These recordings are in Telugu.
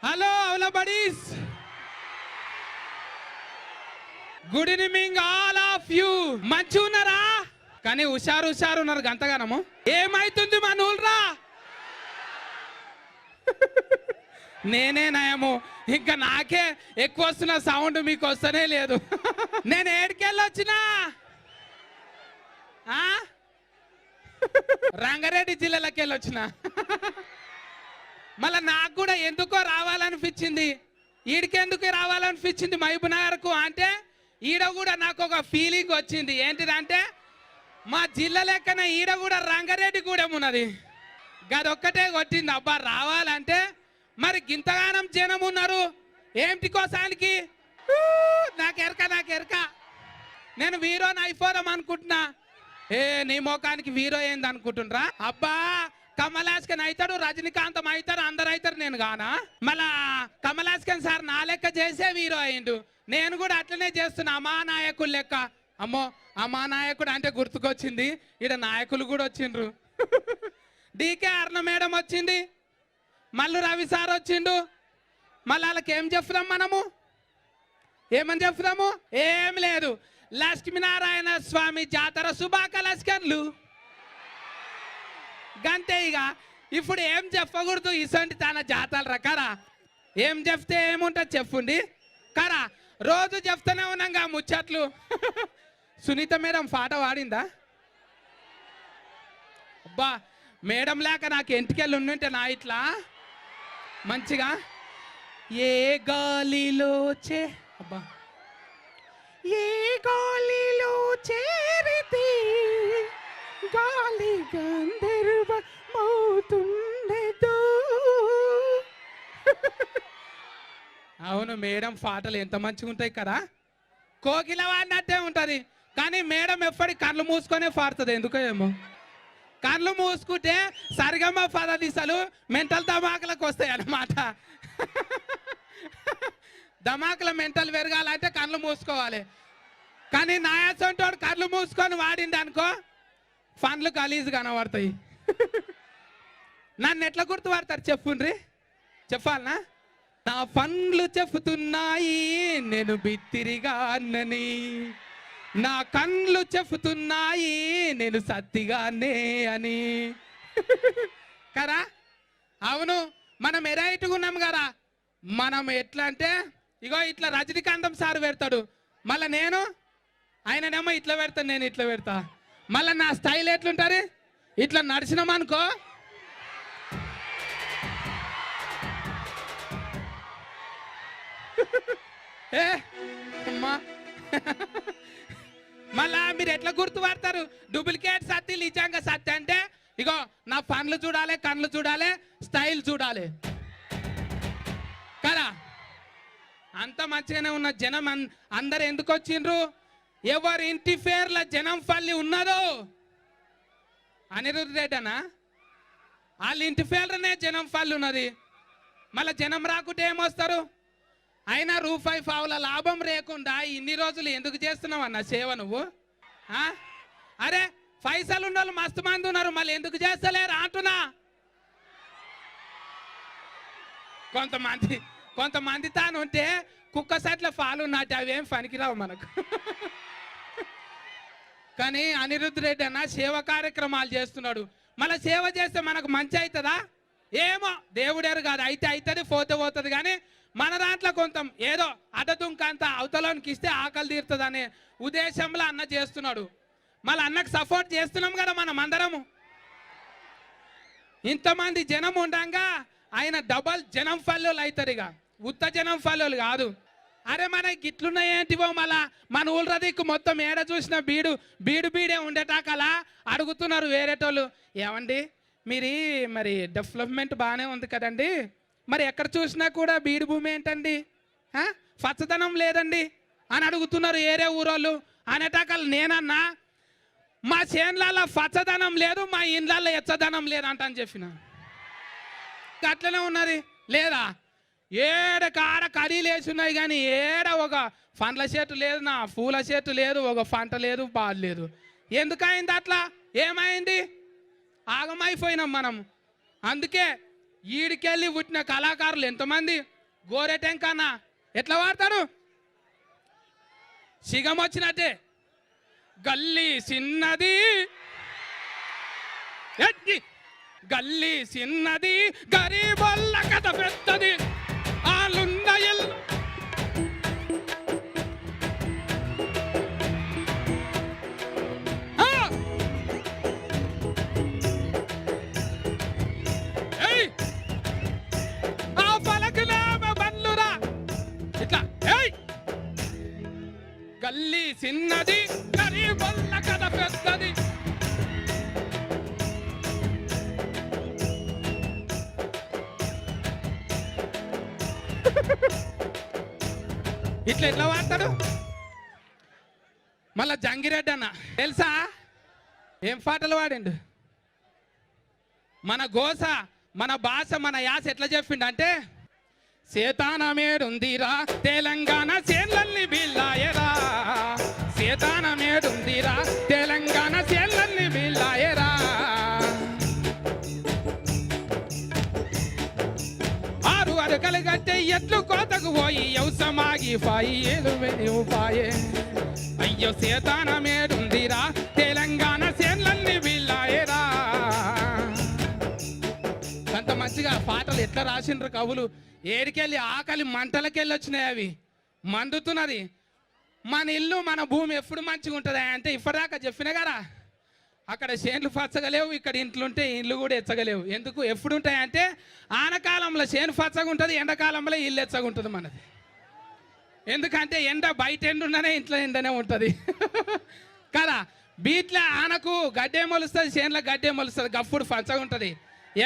Hello hello buddies, good evening all of you. మంచి ఉన్నారా? కానీ హుషారు ఉన్నారు గంతగానము. ఏమైతుంది మన ఊళ్ళరా? నేనే నయము, ఇంకా నాకే ఎక్కువ వస్తున్న సౌండ్, మీకు వస్తనే లేదు. నేను ఏడికెళ్ళి వచ్చినా రంగారెడ్డి జిల్లాలోకి వెళ్ళి వచ్చిన. మళ్ళీ నాకు కూడా ఎందుకో రావాలనిపించింది. ఈడికెందుకు రావాలనిపించింది మహబూబ్నగర్కు అంటే, ఈడ కూడా నాకు ఒక ఫీలింగ్ వచ్చింది. ఏంటిదంటే, మా జిల్లా లెక్కన ఈడ కూడా రంగారెడ్డి కూడా ఉన్నది. గదొక్కటే కొట్టింది. అబ్బా రావాలంటే మరి గింతగానం జనం ఉన్నారు ఏమిటి కోసానికి? నాకు ఎరక నేను హీరోని అయిపోదాం అనుకుంటున్నా. నీ మోకానికి హీరో ఏంది అనుకుంటుండ్రా? అబ్బా కమలాస్కన్ అవుతాడు, రజనీకాంతం అవుతారు, అందరు అవుతారు, నేను కానా? మళ్ళా కమలాస్కన్ సార్ నా లెక్క చేసే హీరో అయిండు. నేను కూడా అట్లనే చేస్తున్నా, అమానాయకులు లెక్క. అమ్మో అమానాయకుడు అంటే గుర్తుకొచ్చింది, ఈడ నాయకులు కూడా వచ్చిండ్రు. డీకే అర్ణ మేడం వచ్చింది, మల్లు రవి సార్ వచ్చిండు. మళ్ళీ వాళ్ళకి ఏం చెప్తాం మనము? ఏమని చెప్తాము? ఏం లేదు. లక్ష్మీనారాయణ స్వామి జాతర శుభాకాంక్షలు గంతే. ఇక ఇప్పుడు ఏం చెప్పకూడదు ఇసంటి తన జాతర రకారా. ఏం చెప్తే ఏముంటుంది చెప్పుండి కరా. రోజు చెప్తూనే ఉన్నాగా ముచ్చట్లు. సునీత మేడం పాట పాడిందా? అబ్బా మేడం లేక నాకు ఎంటికెళ్ళి ఉండుంటే నా ఇట్లా మంచిగా. ఏ గాలిలో అబ్బా ఏ గాలిలో చేరితే గాలి గంధర్వమవుతుండేదో. అవును మేడం పాటలు ఎంత మంచిగా ఉంటాయి కదా. కోకిల వాడినట్టే ఉంటుంది. కానీ మేడం ఎప్పటి కళ్ళు మూసుకొనే పాడుతుంది. ఎందుకో ఏమో. కళ్ళు మూసుకుంటే సరిగమ్మ పదదిశలు మెంటల్ ధమాకులకు వస్తాయి అన్నమాట. ధమాకుల మెంటల్ పెరగాలంటే కళ్ళు మూసుకోవాలి. కానీ నాయాసంటోడు కళ్ళు మూసుకొని వాడింది అనుకో, ఫన్లు గలీజ్ కనబడతాయి. నన్ను ఎట్లా గుర్తుపడతారు చెప్పుండ్రి? చెప్పాలనా? నా ఫన్లు చెప్తున్నాయి నేను బిత్తిరిగా అన్నని, నా కళ్ళు చెప్తున్నాయి నేను సత్తిగానే అని కదా. అవును మనం ఎరైట్గా ఉన్నాం కదా. మనం ఎట్లా అంటే ఇగో ఇట్లా రజనీకాంతం సార్ పెడతాడు, మళ్ళీ నేను ఆయననేమో ఇట్లా పెడతాను, నేను ఇట్లా పెడతా. మళ్ళీ నా స్టైల్ ఎట్లుంటుంది? ఇట్లా నడిచినామనుకో అమ్మా. మళ్ళా మీరు ఎట్లా గుర్తుపడతారు డూప్లికేట్ సత్తి నిజంగా సత్తి అంటే? ఇగో నా పనులు చూడాలి, కళ్ళు చూడాలి, స్టైల్ చూడాలి కదా. అంత మంచిగానే ఉన్న జనం అందరు ఎందుకు వచ్చిండ్రు? ఎవరి ఇంటి పేర్ల జనం పల్లి ఉన్నదో అనిరుద్ధ్ రెడ్డి అనా వాళ్ళ ఇంటి పేర్లనే జనం పల్లి ఉన్నది. మళ్ళీ జనం రాకుంటే ఏమొస్తారు? అయినా రూపాయి పావుల లాభం లేకుండా ఇన్ని రోజులు ఎందుకు చేస్తున్నావు అన్న సేవ నువ్వు? అరే పైసలు ఉన్న వాళ్ళు మస్తు మంది ఉన్నారు, మళ్ళీ ఎందుకు చేస్తలేరు అంటున్నా. కొంతమంది తాను ఉంటే కుక్క సట్ల పాలు నాటి అవేం పనికిరావు మనకు. కానీ అనిరుద్ధ్ రెడ్డి అన్న సేవ కార్యక్రమాలు చేస్తున్నాడు. మళ్ళీ సేవ చేస్తే మనకు మంచి అవుతుందా? ఏమో దేవుడేరు కాదు, అయితే అవుతుంది, పోతుంది. కానీ మన దాంట్లో కొంత ఏదో అడ్డదుంకంత అవతలోనికి ఇస్తే ఆకలి తీరుతుంది అనే ఉద్దేశంలో అన్న చేస్తున్నాడు. మళ్ళీ అన్నకు సపోర్ట్ చేస్తున్నాం కదా మనం అందరము. ఇంతమంది జనం ఉండగా ఆయన డబల్ జనం ఫల్లోలు అవుతారు. ఇక ఉత్త జనం ఫల్లోలు కాదు. అరే మనకి ఇట్లున్నాయేంటివో మళ్ళా మన ఊళ్ళ దిక్కు మొత్తం ఏడ చూసిన బీడే ఉండేటాకలా అడుగుతున్నారు వేరేటోళ్ళు. ఏమండి మీరు మరి డెవలప్మెంట్ బాగానే ఉంది కదండి, మరి ఎక్కడ చూసినా కూడా బీడు భూమి ఏంటండి, పచ్చదనం లేదండి అని అడుగుతున్నారు ఏరే ఊరోళ్ళు. అనేటాకలు నేనన్నా మా చేన్లలో పచ్చదనం లేదు, మా ఇండ్లలో ఎచ్చదనం లేదంట అని చెప్పిన. అట్లనే ఉన్నది లేదా? ఏడ కాడ కడీలు వేసి ఉన్నాయి కానీ ఏడ ఒక పండ్ల చెట్టు లేదు, నా పూల చెట్టు లేదు, ఒక పంట లేదు, పాలు లేదు. ఎందుకైంది అట్లా? ఏమైంది? ఆగమైపోయినాం మనం. అందుకే ఈడికెళ్ళి పుట్టిన కళాకారులు ఎంతమంది గోరెటెంకన్నా ఎట్లా వాడతారు? సిగం వచ్చినట్టే. గల్లీ చిన్నది, గల్లీ చిన్నది, గరీబొల్ల కథ పెద్దది, ఆలున్న ఇల్లు. ఆ పలకులేమో బండ్లురా ఇట్లా. గల్లీ చిన్నది, గరీబొల్ల కథ పెద్దది. ఇట్లా ఎట్లా వాడతాడు? మళ్ళా జంగిరెడ్డి అన్న తెలుసా ఏం పాటలు వాడిండు? మన గోస, మన భాష, మన యాస ఎట్లా చెప్పిండు అంటే, సేతానమేడుందిరా తెలంగాణ చేన్లల్ని బిల్లాయరా, సేతానమేడుందిరా తెలంగాణ చేన్లల్ని బిల్లాయరా. ఆరు అరకలు కట్టే ఎట్లు కోతకు పోయి యవసమాగి పాయి ఏలు పాయే. అయ్యో సేతానమేడుందిరా తెలంగాణ చేన్లల్ని బిల్లాయరా. అంత మంచిగా పాటలు ఎట్లా రాసిండ్రు కవులు. ఏడికెళ్ళి ఆకలి మంటలకెళ్ళి వచ్చినాయి, అవి మండుతున్నది. మన ఇల్లు మన భూమి ఎప్పుడు మంచిగా ఉంటుంది అంటే ఇప్పటిదాకా చెప్పినా కదా, అక్కడ చేనులు పచ్చగలేవు, ఇక్కడ ఇంట్లుంటే ఇల్లు కూడా ఎచ్చగలేవు. ఎందుకు ఎప్పుడు ఉంటాయి అంటే, ఆనకాలంలో చేను పచ్చగా ఉంటుంది, ఎండాకాలంలో ఇల్లు ఎచ్చగా ఉంటుంది మనది. ఎందుకంటే ఎండ బయట ఎండ ఉండనే ఇంట్లో ఎండనే ఉంటుంది కదా. బీట్ల ఆనకు గడ్డే మొలుస్తుంది, చేనులో గడ్డే మొలుస్తుంది, గప్పుడు పచ్చగా ఉంటుంది.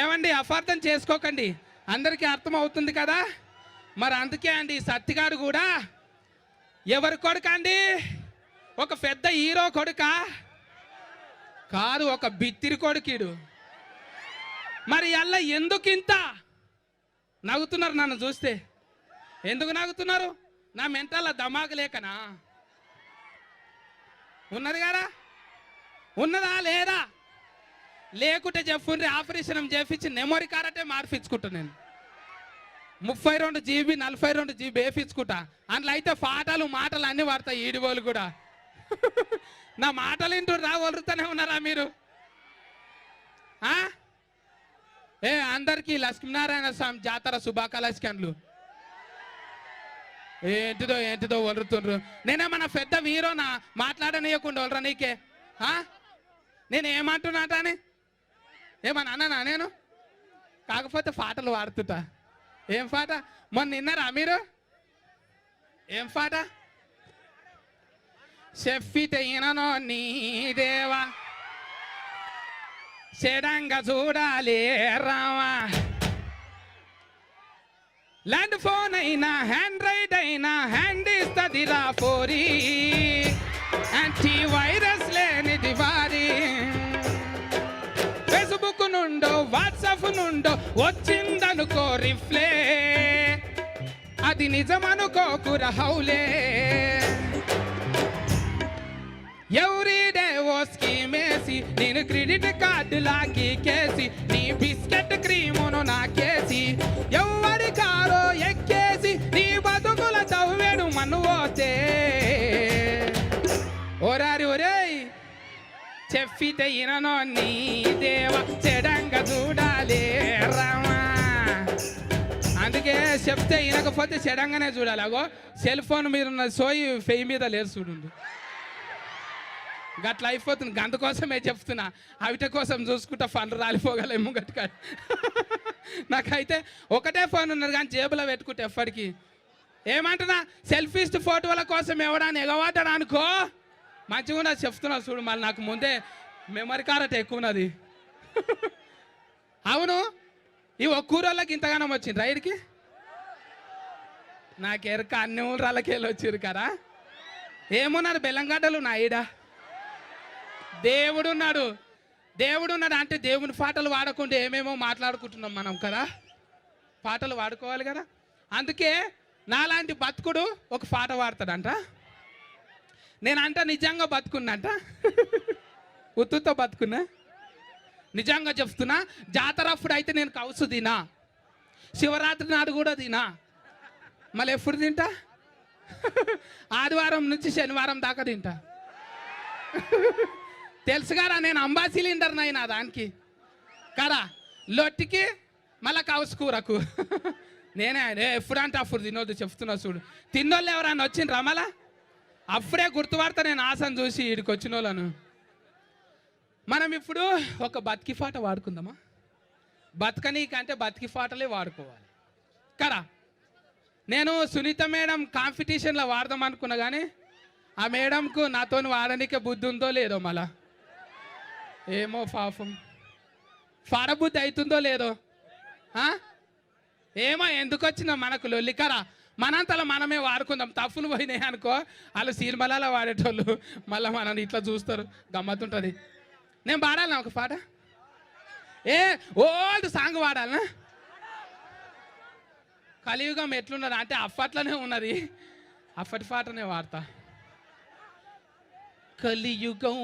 ఏమండి అపార్థం చేసుకోకండి, అందరికీ అర్థం అవుతుంది కదా. మరి అందుకే అండి సత్తిగాడు కూడా ఎవరి కొడుకు అండి? ఒక పెద్ద హీరో కొడుకా కాదు, ఒక బిత్తిరి కొడుకీడు. మరి అల్ల ఎందుకు ఇంత నవ్వుతున్నారు? నన్ను చూస్తే ఎందుకు నవ్వుతున్నారు? నా మెంటల్ దమాకు లేకనా? ఉన్నది కదా, ఉన్నదా లేదా? లేకుంటే చెప్పుండ్రి, ఆపరేషన్ చేపించి మెమొరీ కార్డే మార్పించుకుంటా నేను. 32 GB 42 GB వేపించుకుంటా. అందులో అయితే పాటలు మాటలు అన్నీ వాడతాయి ఈడిగోలు కూడా. నా మాటలు ఇంటూ వలురుతూనే ఉన్నారా మీరు? అందరికీ లక్ష్మీనారాయణ స్వామి జాతర శుభాకాంక్షలు. ఏంటిదో వలురుతుండ్రు. నేనేమన్నా పెద్ద హీరోనా మాట్లాడనీయకుండా వలరా నీకే? నేనేమంటున్నాట అని ఏమన్నా అన్నానా నేను? కాకపోతే పాటలు వాడుతుంటా. ఏం పాట మొన్న విన్నారా మీరు? ఏం పాట? చెప్పితేనో నీ దేవా చెడంగా చూడాలి రావా. ల్యాండ్ ఫోన్ అయినా హ్యాండ్రైడ్ అయినా హ్యాండ్ ఇస్తుంది రా పోరి, యాంటీ వైరస్ లేనిది వారి. ఫేస్బుక్ నుండో వాట్సాప్ నుండో వచ్చిందనుకో రిఫ్లే, అది నిజమనుకోకుర హౌలే. ఎవ్రీడే ఓ స్కీమేసి నేను క్రెడిట్ కార్డు లాగి కేసి, నీ బిస్కెట్ క్రీమును నాకేసి, ఎవరి కారో ఎక్కేసి నీ బతుకుల తవ్వేడు మన్ను పోతే. ఓరారి ఒరేయ్ చెప్పితే ఇననో నీ దేవ చెడంగా చూడాలి రామా. అందుకే చెప్తే వినకపోతే చెడంగానే చూడాలి. అగో సెల్ ఫోన్ మీరున్న సోయి ఫెయి మీద లేదు చూడండి, గట్ల అయిపోతుంది. గంత కోసమే చెప్తున్నా, అవిట కోసం చూసుకుంటా ఫండ్లు రాలిపోగలేము గట్టుగా. నాకైతే ఒకటే ఫోన్ ఉన్నది కానీ జేబులో పెట్టుకుంటే ఎప్పటికీ. ఏమంటున్నా, సెల్ఫీస్ట్ ఫోటోల కోసం ఎవడాన్ని ఎగవాటాడు అనుకో, మంచిగా చెప్తున్నా చూడు. మళ్ళీ నాకు ముందే మెమరీ కార్డ్ ఎక్కువ ఉన్నది. అవును, ఈ ఒక్కూరోళ్ళకి ఇంతగానం వచ్చింది రైడ్కి. నాకు ఎరక అన్ని ఊళ్ళకి వెళ్ళి వచ్చిరు కదా. ఏమున్నారు బెల్లంగడ్డలు నా ఈడ. దేవుడున్నాడు అంటే దేవుని పాటలు వాడకుండా ఏమేమో మాట్లాడుకుంటున్నాం మనం కదా. పాటలు వాడుకోవాలి కదా. అందుకే నాలాంటి బతుకుడు ఒక పాట పాడతాడంట. నేనంట నిజంగా బతుకున్నంట, ఉత్తుతో బతుకున్నా. నిజంగా చెప్తున్నా, జాతర అప్పుడు అయితే నేను కౌసు తినా, శివరాత్రి నాడు కూడా తినా. మళ్ళీ ఎప్పుడు తింటా? ఆదివారం నుంచి శనివారం దాకా తింటా. తెలుసు కదా, నేను అంబా సిలిండర్ అయినా దానికి కదా. లొట్టికి మళ్ళా కౌసు కూరకు నేనే ఎప్పుడంటే అప్పుడు తినొద్దు చెప్తున్నా చూడు. తిన్నోళ్ళు ఎవరన్నా వచ్చిండ్రా మళ్ళా? అప్పుడే గుర్తుపడతా నేను ఆశను చూసి వీడికి వచ్చిన వాళ్ళను. మనం ఇప్పుడు ఒక బతికి పాట వాడుకుందామా? బతకనీకంటే బతికి పాటలే వాడుకోవాలి కదా. నేను సునీత మేడం కాంపిటీషన్లో వాడదాం అనుకున్నా, కానీ ఆ మేడంకు నాతో వాడనికే బుద్ధి ఉందో లేదో, మళ్ళా ఏమో పాపం పాడబుద్ధి అవుతుందో లేదో, ఏమో ఎందుకు వచ్చినా మనకు లొల్లికరా. మనంతలో మనమే వాడుకుందాం. తప్పులు పోయినాయి అనుకో, వాళ్ళు సీర్మలాలో వాడేటోళ్ళు మళ్ళీ మనల్ని ఇట్లా చూస్తారు, గమ్మత్తుంటుంది. నేను పాడాలనా ఒక పాట? ఓల్డ్ సాంగ్ వాడాలనా? కలియుగం ఎట్లున్నది అంటే అప్పట్లోనే ఉన్నది, అప్పటి పాటనే వాడతా. కలియుగం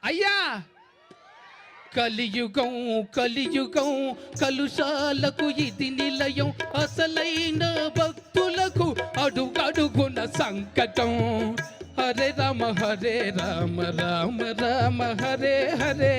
అయ్యా, కలియుగం కలియుగం కలుషాలకు ఇది నిలయం, అసలైన భక్తులకు అడుగడుగున సంకటం. హరే రామ రామ రామ హరే హరే.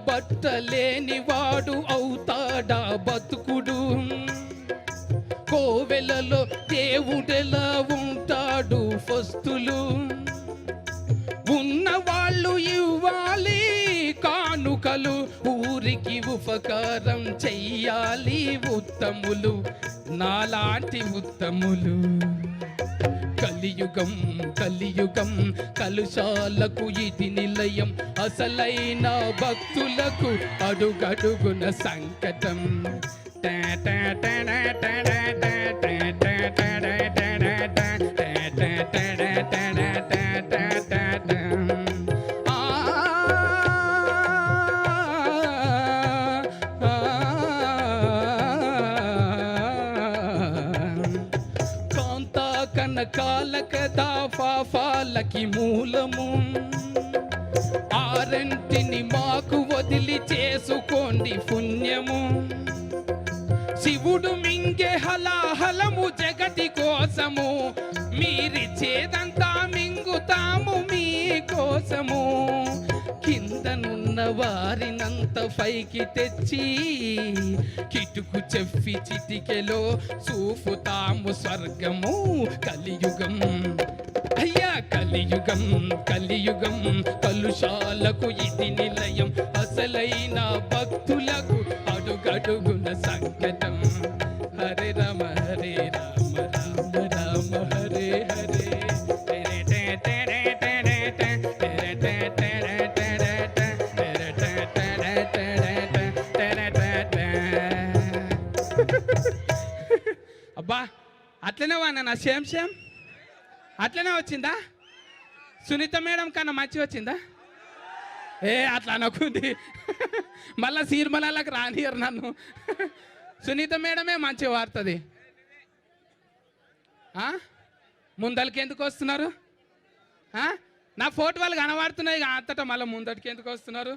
బట్టలేని వాడు అవుతాడా బతుకుడు? కోవెలలో దేవుడెలా ఉంటాడు ఫస్తులు? ఉన్నవాళ్ళు ఇవ్వాలి కానుకలు, ఊరికి ఉపకారం చెయ్యాలి ఉత్తములు, నాలాంటి ఉత్తములు. కలియుగం కలియుగం కలుషాలకు ఇది నిలయం, అసలైన భక్తులకు అడుగడుగున సంకటం. కనకాలక దాఫాలకి మూలము, ఆరంటిని మాకు వదిలి చేసుకోండి పుణ్యము. శివుడు మింగే హలాహలము జగతి కోసము, మీరిచ్చేదంతా మింగుతాము మీ కోసము. కిందనున్న వారినంత పైకి తెచ్చి కిటుకు చెప్పి చిటికెలో చూపుతాము స్వర్గము. కలియుగం అయ్యా, కలియుగం కలియుగం కలుషాలకు ఇది నిలయం, అసలైన భక్తులకు అడుగడుగున సంకటం. హరే రామ రామ రామ హరే హరే. అబ్బా అట్లనే వాడినా నా సేమ్ అట్లనే వచ్చిందా? సునీత మేడం కన్నా మంచి వచ్చిందా? అట్లా అనుకుంది. మళ్ళా సీర్మలాలకు రానియరు నన్ను. సునీత మేడమే మంచి వాడుతుంది. ముందలకి ఎందుకు వస్తున్నారు? నా ఫోటో వాళ్ళు కనబడుతున్నాయి అంతటా, మళ్ళీ ముందటికి ఎందుకు వస్తున్నారు?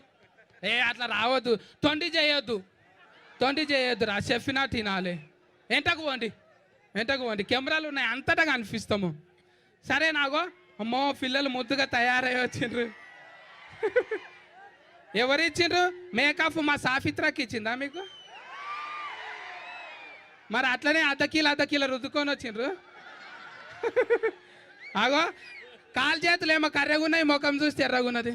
అట్లా రావద్దు, తొండి చేయొద్దు రా. చెప్పినా తినాలి. ఎంటకు పోండి, కెమెరాలు ఉన్నాయి అంతటా కనిపిస్తాము. సరే నాగో, అమ్మో పిల్లలు ముద్దుగా తయారై వచ్చిండ్రు. ఎవరిచ్చిండ్రు మేకప్? మా సాఫిత్రాకి ఇచ్చిందా మీకు? మరి అట్లనే అర్ధ కిలో రుద్దుకొని వచ్చిండ్రు. ఆగో కాలు చేతులు ఏమో కర్రెగున్నాయి, ముఖం చూస్తే ఎర్రగున్నది.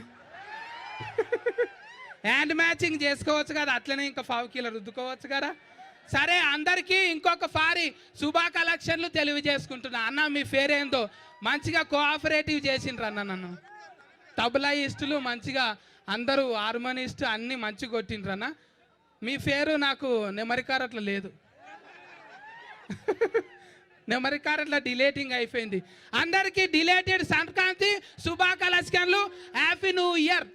హ్యాండ్ మ్యాచింగ్ చేసుకోవచ్చు కదా, అట్లనే ఇంకా 5 కిలో రుద్దుకోవచ్చు కదా. సరే, అందరికీ ఇంకొక సారి శుభా కలెక్షన్లు తెలియజేసుకుంటున్నా. అన్న మీ పేరేందో మంచిగా కోఆపరేటివ్ చేసిండ్రు అన్న. నన్ను తబలా ఇస్టులు మంచిగా అందరూ హార్మోనిస్ట్ అన్నీ మంచిగా కొట్టిండ్రు అన్న. మీ పేరు నాకు నెమరికారు అట్లా లేదు. నెమరికారు అట్లా డిలేటింగ్ అయిపోయింది. అందరికీ డిలేటెడ్ సంక్రాంతి శుభాకాంక్షలు. Happy new year.